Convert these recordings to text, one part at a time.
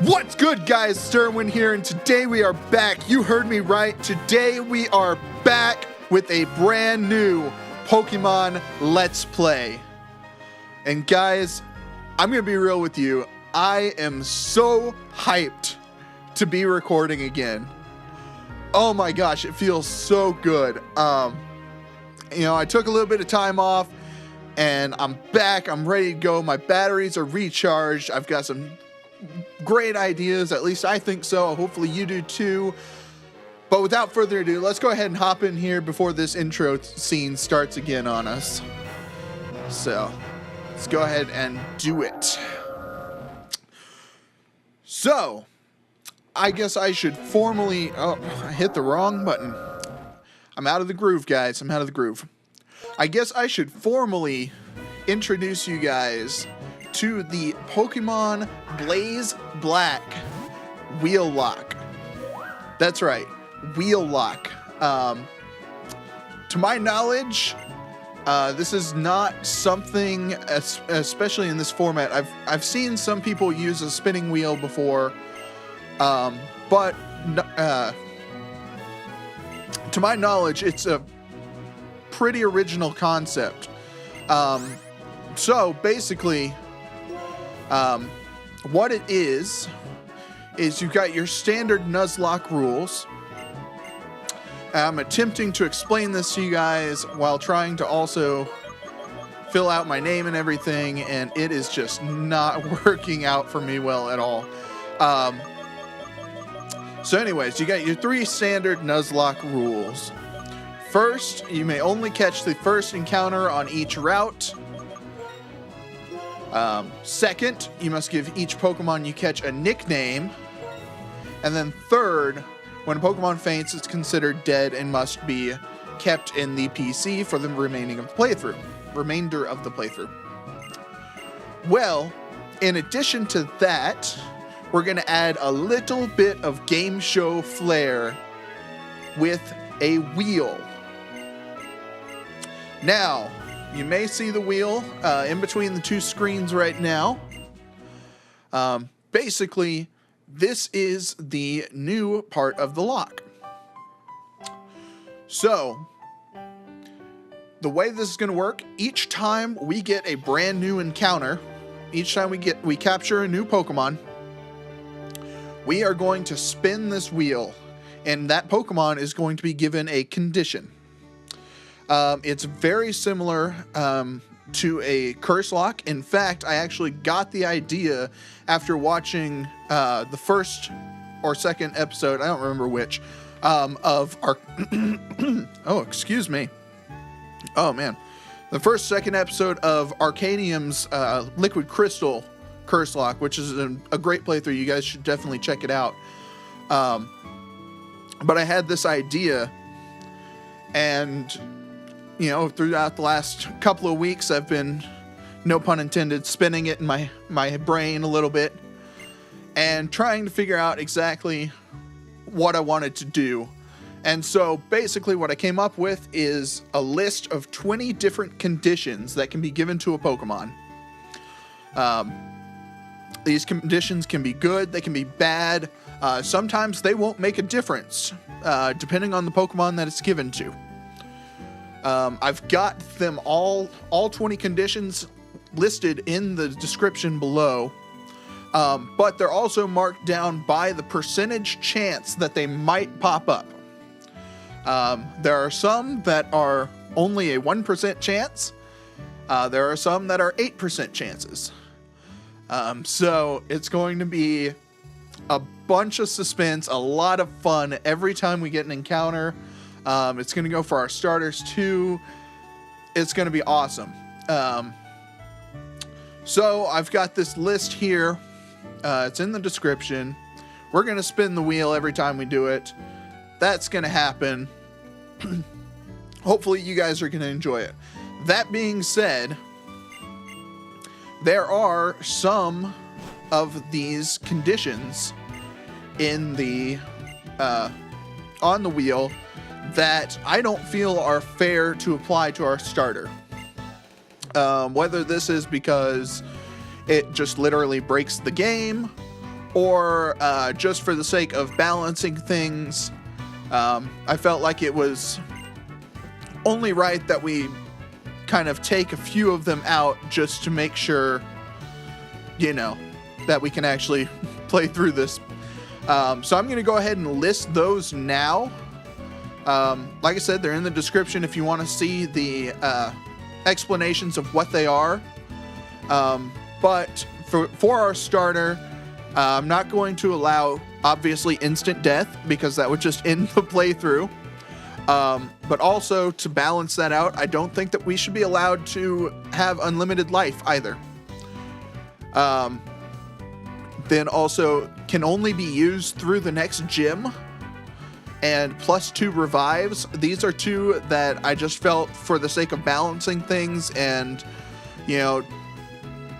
What's good, guys? STERWiN here, and today we are back. You heard me right. Today we are back with a brand new Pokemon Let's Play. And guys, I'm going to be real with you. I am so hyped to be recording again. Oh my gosh, it feels so good. You know, I took a little bit of time off, and I'm back. I'm ready to go. My batteries are recharged. I've got some great ideas, at least I think so. Hopefully you do too. But without further ado, let's go ahead and hop in here before this intro scene starts again on us. So, let's go ahead and do it. So, I guess I should formally... Oh, I hit the wrong button. I'm out of the groove, guys. I'm out of the groove. I guess I should formally introduce you guys to the Pokemon Blaze Black Wheellocke. That's right, Wheellocke. To my knowledge, this is not something, especially in this format. I've seen some people use a spinning wheel before, but to my knowledge, it's a pretty original concept. So basically, what it is you've got your standard Nuzlocke rules. I'm attempting to explain this to you guys while trying to also fill out my name and everything, and it is just not working out for me well at all. So anyways, you got your 3 standard Nuzlocke rules. First, you may only catch the first encounter on each route. Second, you must give each Pokemon you catch a nickname. And then third, when a Pokemon faints, it's considered dead and must be kept in the PC for the remainder of the playthrough. Well, in addition to that, we're going to add a little bit of game show flair with a wheel. Now, you may see the wheel in between the 2 screens right now. Basically, this is the new part of the lock. So, the way this is going to work, each time we get a brand new encounter, each time we capture a new Pokemon, we are going to spin this wheel, and that Pokemon is going to be given a condition. It's very similar to a curse lock. In fact, I actually got the idea after watching the first or second episode, I don't remember which, of our... Oh, excuse me. Oh, man. The second episode of Arcanium's Liquid Crystal curse lock, which is a great playthrough. You guys should definitely check it out. But I had this idea, and... you know, throughout the last couple of weeks, I've been, no pun intended, spinning it in my brain a little bit and trying to figure out exactly what I wanted to do. And so basically what I came up with is a list of 20 different conditions that can be given to a Pokemon. These conditions can be good, they can be bad. Sometimes they won't make a difference, depending on the Pokemon that it's given to. I've got them all 20 conditions listed in the description below, but they're also marked down by the percentage chance that they might pop up. There are some that are only a 1% chance. There are some that are 8% chances. So it's going to be a bunch of suspense, a lot of fun every time we get an encounter. It's going to go for our starters too. It's going to be awesome. So I've got this list here. It's in the description. We're going to spin the wheel every time we do it. That's going to happen. Hopefully you guys are going to enjoy it. That being said, there are some of these conditions in the on the wheel that I don't feel are fair to apply to our starter. Whether this is because it just literally breaks the game, or just for the sake of balancing things, I felt like it was only right that we kind of take a few of them out just to make sure, you know, that we can actually play through this. So I'm going to go ahead and list those now. Like I said, they're in the description if you want to see the explanations of what they are. But for our starter, I'm not going to allow, obviously, instant death, because that would just end the playthrough. But also, to balance that out, I don't think that we should be allowed to have unlimited life either. Then also, can only be used through the next gym, and +2 revives. These are two that I just felt, for the sake of balancing things and, you know,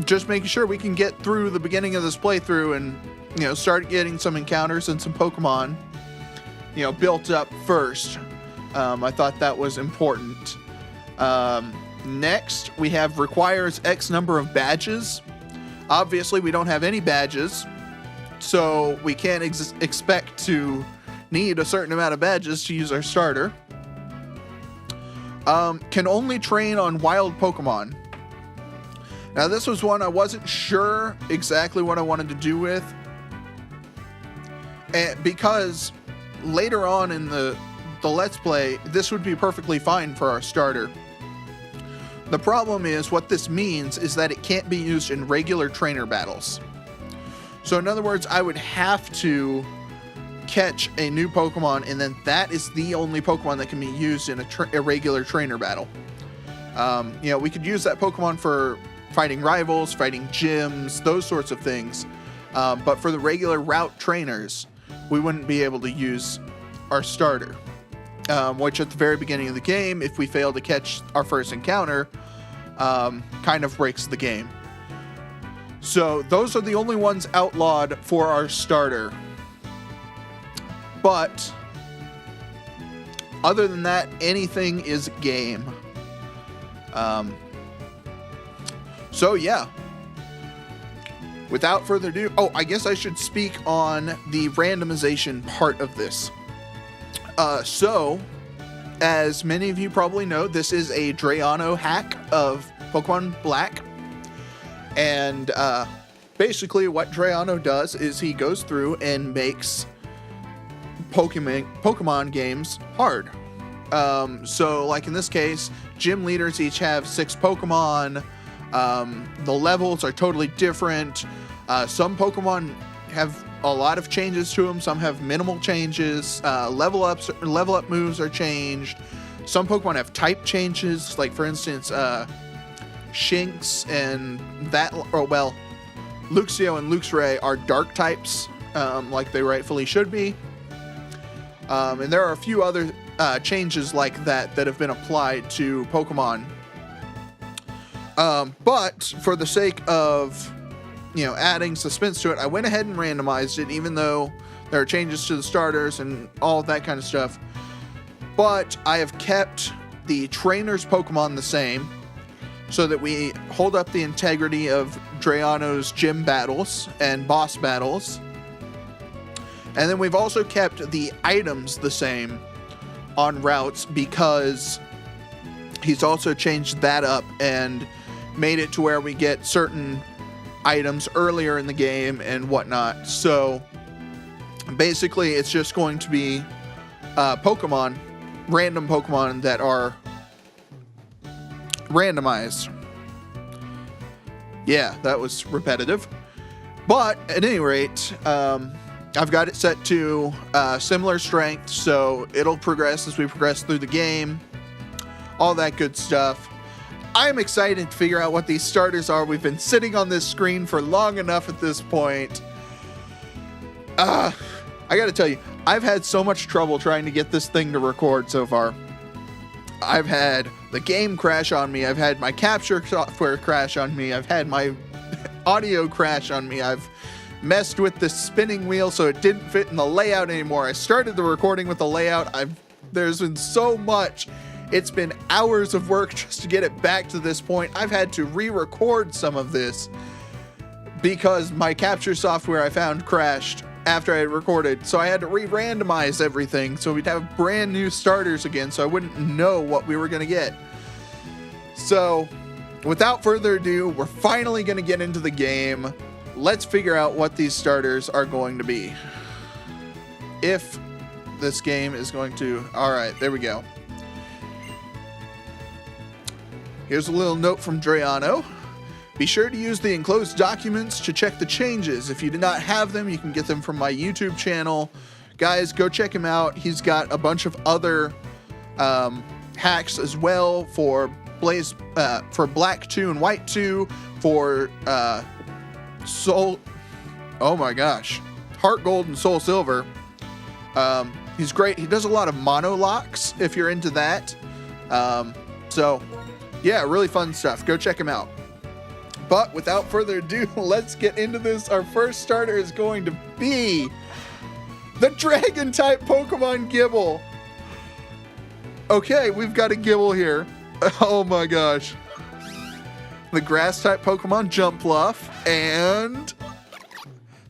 just making sure we can get through the beginning of this playthrough and, you know, start getting some encounters and some Pokemon, you know, built up first. I thought that was important. Next, we have requires X number of badges. Obviously, we don't have any badges, so we can't expect to need a certain amount of badges to use our starter. Can only train on wild Pokemon. Now, this was one I wasn't sure exactly what I wanted to do with, and because later on in the Let's Play, this would be perfectly fine for our starter. The problem is, what this means is that it can't be used in regular trainer battles. So in other words, I would have to catch a new Pokemon, and then that is the only Pokemon that can be used in a regular trainer battle. You know, we could use that Pokemon for fighting rivals, fighting gyms, those sorts of things. But for the regular route trainers, we wouldn't be able to use our starter. Which at the very beginning of the game, if we fail to catch our first encounter, kind of breaks the game. So those are the only ones outlawed for our starter. But other than that, anything is game. So yeah. Without further ado, I guess I should speak on the randomization part of this. So, as many of you probably know, this is a Drayano hack of Pokemon Black. And basically what Drayano does is he goes through and makes Pokemon games hard. So, like in this case, gym leaders each have 6 Pokemon. The levels are totally different. Some Pokemon have a lot of changes to them. Some have minimal changes. Level up moves are changed. Some Pokemon have type changes, like for instance, Shinx and Luxio and Luxray are dark types, like they rightfully should be. And there are a few other changes like that have been applied to Pokemon. But for the sake of, you know, adding suspense to it, I went ahead and randomized it, even though there are changes to the starters and all of that kind of stuff. But I have kept the trainers Pokemon the same, so that we hold up the integrity of Drayano's gym battles and boss battles. And then we've also kept the items the same on routes, because he's also changed that up and made it to where we get certain items earlier in the game and whatnot. So basically it's just going to be random Pokemon that are randomized. Yeah, that was repetitive. But at any rate, I've got it set to similar strength, so it'll progress as we progress through the game. All that good stuff. I'm excited to figure out what these starters are. We've been sitting on this screen for long enough at this point. I gotta tell you, I've had so much trouble trying to get this thing to record so far. I've had the game crash on me. I've had my capture software crash on me. I've had my audio crash on me. I've messed with the spinning wheel so it didn't fit in the layout anymore. I started the recording with the layout. There's been so much. It's been hours of work just to get it back to this point. I've had to re-record some of this. because my capture software I found crashed after I had recorded, so I had to re-randomize everything so we'd have brand new starters again, so I wouldn't know what we were going to get. So, without further ado, we're finally going to get into the game. Let's figure out what these starters are going to be. If this game is going to... Alright, there we go. Here's a little note from Drayano. Be sure to use the enclosed documents to check the changes. If you do not have them, you can get them from my YouTube channel. Guys, go check him out. He's got a bunch of other hacks as well for Black 2 and White 2, for Soul... Oh my gosh. Heart Gold and Soul Silver. He's great. He does a lot of mono locks if you're into that. So, yeah, really fun stuff. Go check him out. But without further ado, let's get into this. Our first starter is going to be the Dragon-type Pokemon Gible. Okay, we've got a Gible here. Oh my gosh. The Grass-type Pokemon Jumpluff and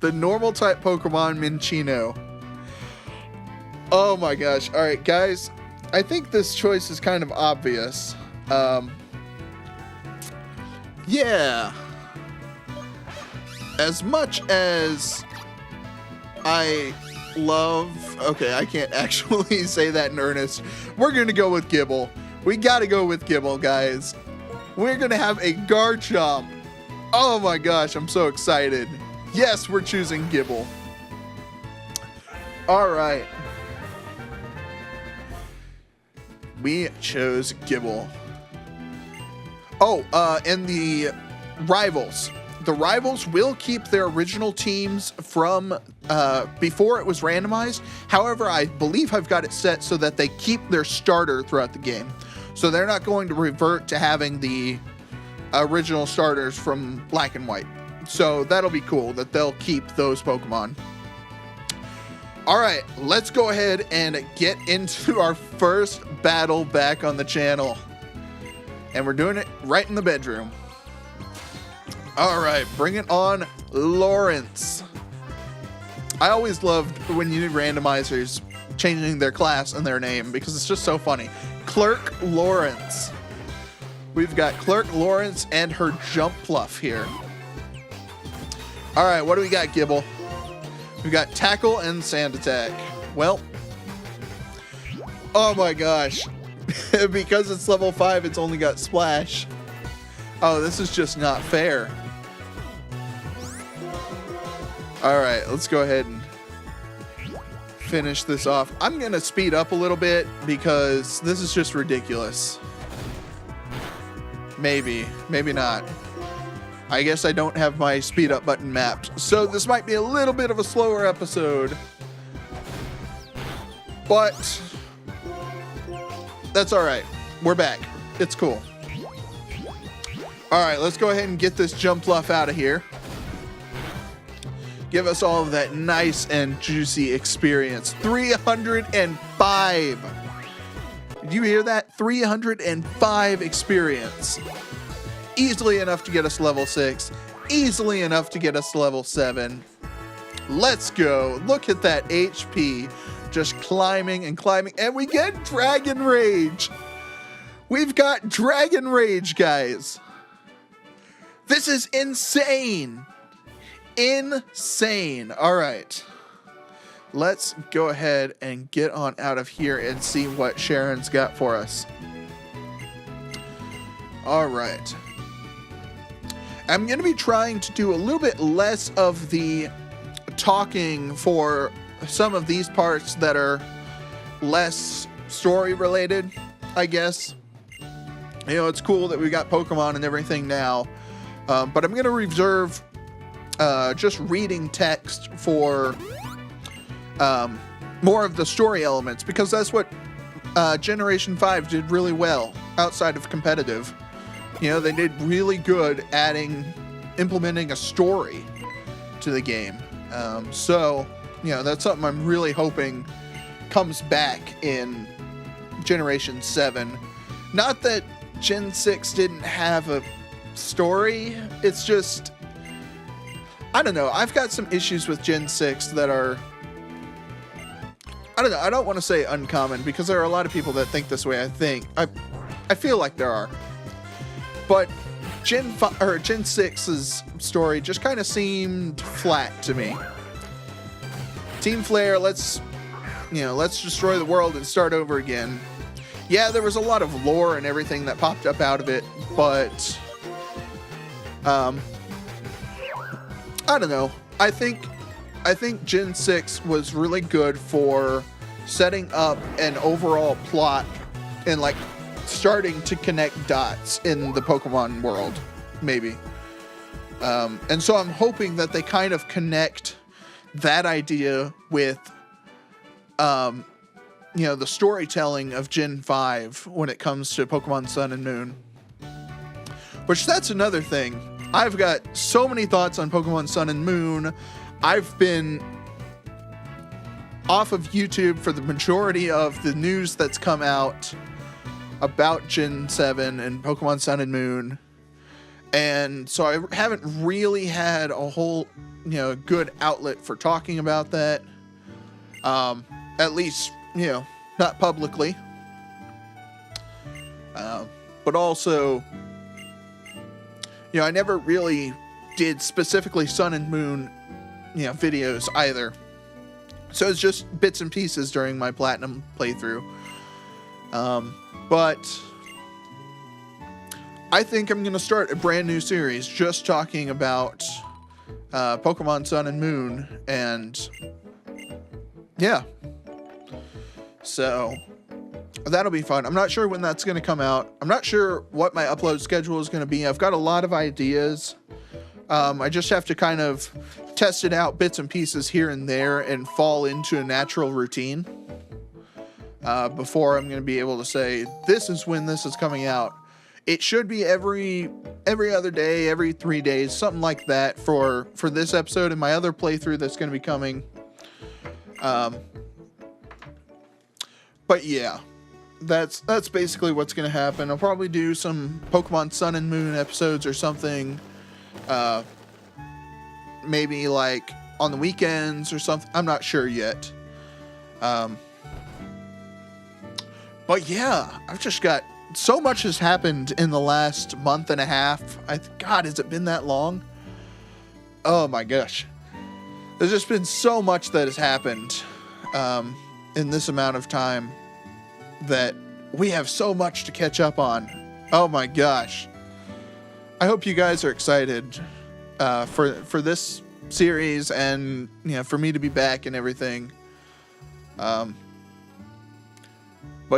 the Normal-type Pokemon Minccino. Oh my gosh. All right, guys. I think this choice is kind of obvious. Yeah. As much as I love... Okay, I can't actually say that in earnest. We're going to go with Gible. We got to go with Gible, guys. We're going to have a Garchomp. Oh my gosh, I'm so excited. Yes, we're choosing Gible. All right. We chose Gible. Oh, and the rivals. The rivals will keep their original teams from before it was randomized. However, I believe I've got it set so that they keep their starter throughout the game. So they're not going to revert to having the original starters from Black and White. So that'll be cool that they'll keep those Pokemon. All right, let's go ahead and get into our first battle back on the channel. And we're doing it right in the bedroom. All right, bring it on, Lawrence. I always loved when you did randomizers changing their class and their name because it's just so funny. Clerk Lawrence. We've got Clerk Lawrence and her Jumpluff here. All right, what do we got, Gible? We've got Tackle and Sand Attack. Well, oh my gosh. Because it's level 5, it's only got Splash. Oh, this is just not fair. Alright, let's go ahead and finish this off. I'm going to speed up a little bit because this is just ridiculous. Maybe, maybe not. I guess I don't have my speed up button mapped. So this might be a little bit of a slower episode. But that's all right. We're back. It's cool. All right, let's go ahead and get this Jumpluff out of here. Give us all of that nice and juicy experience. 305. Did you hear that? 305 experience. Easily enough to get us level 6. Easily enough to get us level 7. Let's go. Look at that HP. Just climbing and climbing. And we get Dragon Rage. We've got Dragon Rage, guys. This is insane. Insane. All right. Let's go ahead and get on out of here and see what Sharon's got for us. All right. I'm going to be trying to do a little bit less of the talking for some of these parts that are less story related, I guess. You know, it's cool that we got Pokemon and everything now, but I'm going to reserve just reading text for more of the story elements, because that's what Generation 5 did really well outside of competitive. You know, they did really good implementing a story to the game. So, you know, that's something I'm really hoping comes back in Generation 7. Not that Gen 6 didn't have a story, it's just I don't know. I've got some issues with Gen 6 that are, I don't know. I don't want to say uncommon because there are a lot of people that think this way. I feel like there are. But Gen 6's story just kind of seemed flat to me. Team Flair, let's destroy the world and start over again. Yeah, there was a lot of lore and everything that popped up out of it, but I don't know. I think Gen 6 was really good for setting up an overall plot and like starting to connect dots in the Pokemon world, maybe. And so I'm hoping that they kind of connect that idea with the storytelling of Gen 5 when it comes to Pokemon Sun and Moon. Which, that's another thing. I've got so many thoughts on Pokemon Sun and Moon. I've been off of YouTube for the majority of the news that's come out about Gen 7 and Pokemon Sun and Moon. And so I haven't really had a whole, good outlet for talking about that. At least, not publicly. But also, I never really did specifically Sun and Moon, videos either. So it's just bits and pieces during my Platinum playthrough. But I think I'm going to start a brand new series just talking about Pokemon Sun and Moon. And yeah. So that'll be fun. I'm not sure when that's going to come out. I'm not sure what my upload schedule is going to be. I've got a lot of ideas. I just have to kind of test it out bits and pieces here and there and fall into a natural routine before I'm going to be able to say, this is when this is coming out. It should be every other day, every 3 days, something like that for this episode and my other playthrough that's going to be coming. But yeah, that's basically what's going to happen. I'll probably do some Pokemon Sun and Moon episodes or something. Maybe like on the weekends or something. I'm not sure yet. But yeah, I've just got so much has happened in the last month and a half. God, has it been that long? Oh my gosh. There's just been so much that has happened in this amount of time that we have so much to catch up on. Oh my gosh. I hope you guys are excited for this series and for me to be back and everything. But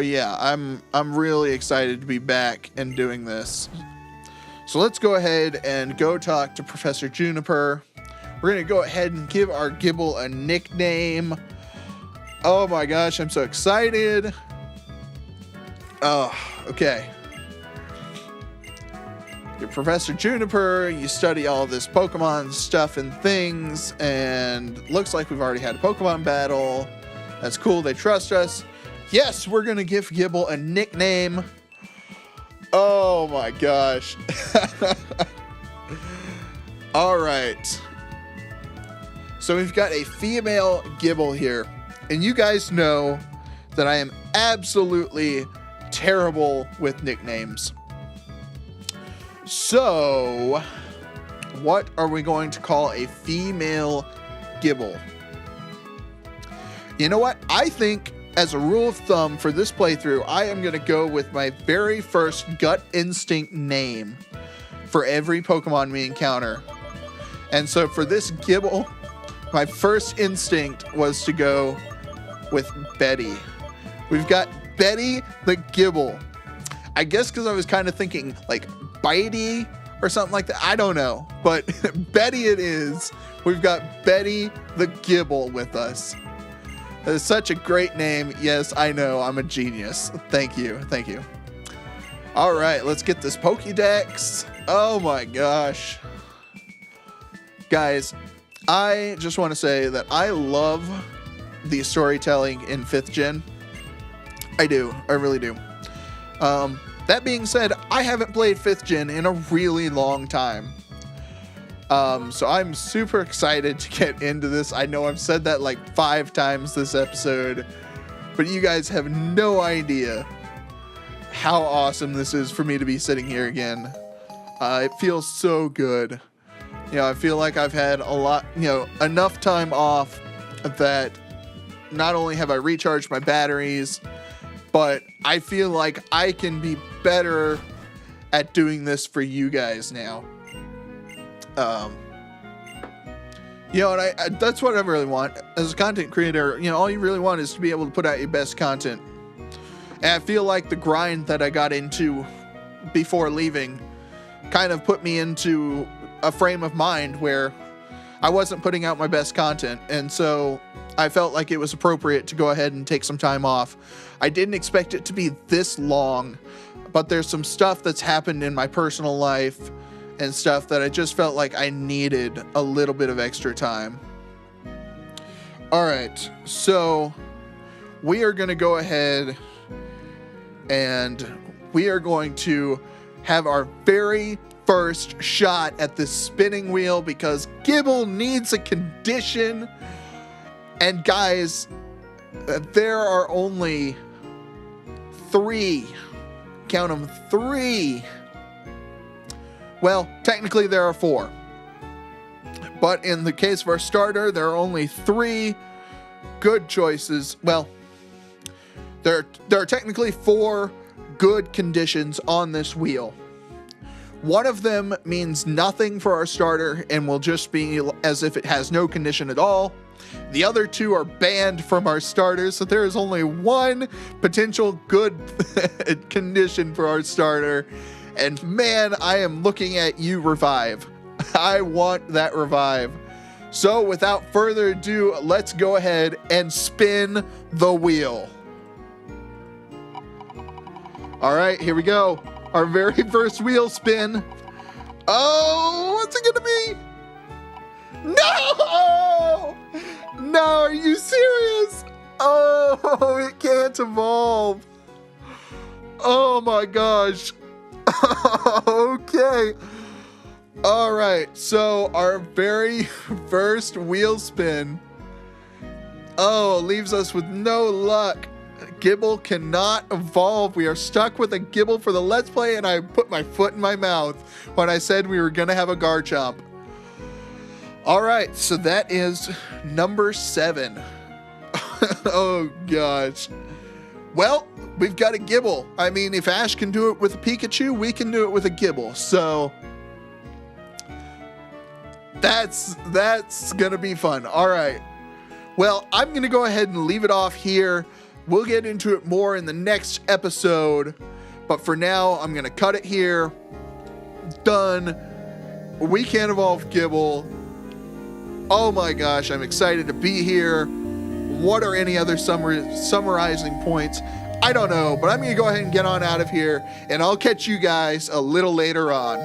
yeah, I'm really excited to be back and doing this. So let's go ahead and go talk to Professor Juniper. We're going to go ahead and give our Gibble a nickname. Oh my gosh, I'm so excited. Oh, okay. You're Professor Juniper, you study all this Pokemon stuff and things, and looks like we've already had a Pokemon battle. That's cool, they trust us. Yes, we're going to give Gibble a nickname. Oh my gosh. All right. So we've got a female Gibble here. And you guys know that I am absolutely terrible with nicknames. So, what are we going to call a female Gibble? You know what? I think, as a rule of thumb for this playthrough, I am going to go with my very first gut instinct name for every Pokemon we encounter. And so for this Gibble, my first instinct was to go with Betty. We've got Betty the Gibble. I guess because I was kind of thinking like Bitey or something like that. I don't know. But Betty it is. We've got Betty the Gibble with us. That is such a great name. Yes, I know. I'm a genius. Thank you. Thank you. All right, let's get this Pokédex. Oh my gosh. Guys, I just want to say that I love the storytelling in 5th Gen. I do. I really do. That being said, I haven't played 5th Gen in a really long time. So I'm super excited to get into this. I know I've said that like 5 times this episode, but you guys have no idea how awesome this is for me to be sitting here again. It feels so good. You know, I feel like I've had a lot, enough time off that not only have I recharged my batteries, but I feel like I can be better at doing this for you guys now. And that's what I really want as a content creator. All you really want is to be able to put out your best content. And I feel like the grind that I got into before leaving kind of put me into a frame of mind where I wasn't putting out my best content. And so I felt like it was appropriate to go ahead and take some time off. I didn't expect it to be this long, but there's some stuff that's happened in my personal life and stuff that I just felt like I needed a little bit of extra time. All right, so we are going to go ahead and we are going to have our very first shot at this spinning wheel because Gibble needs a condition. And guys, there are only 3. Count them, 3. Well, technically there are 4. But in the case of our starter, there are only 3 good choices. Well, there are technically 4 good conditions on this wheel. One of them means nothing for our starter and will just be as if it has no condition at all. The other 2 are banned from our starter, so there is only 1 potential good condition for our starter. And man, I am looking at you, Revive. I want that Revive. So without further ado, let's go ahead and spin the wheel. All right, here we go. Our very first wheel spin. Oh, what's it gonna be? No! No, are you serious? Oh, it can't evolve. Oh my gosh. Okay. All right, so our very first wheel spin. Oh, leaves us with no luck. Gibble cannot evolve. We are stuck with a Gibble for the Let's Play, and I put my foot in my mouth when I said we were going to have a Garchomp. All right, so that is number 7. Oh, gosh. Well, we've got a Gibble. I mean, if Ash can do it with a Pikachu, we can do it with a Gibble. So that's going to be fun. All right. Well, I'm going to go ahead and leave it off here. We'll get into it more in the next episode. But for now, I'm going to cut it here. Done. We can't evolve Gibble. Oh my gosh, I'm excited to be here. What are any other summarizing points? I don't know, but I'm going to go ahead and get on out of here, and I'll catch you guys a little later on.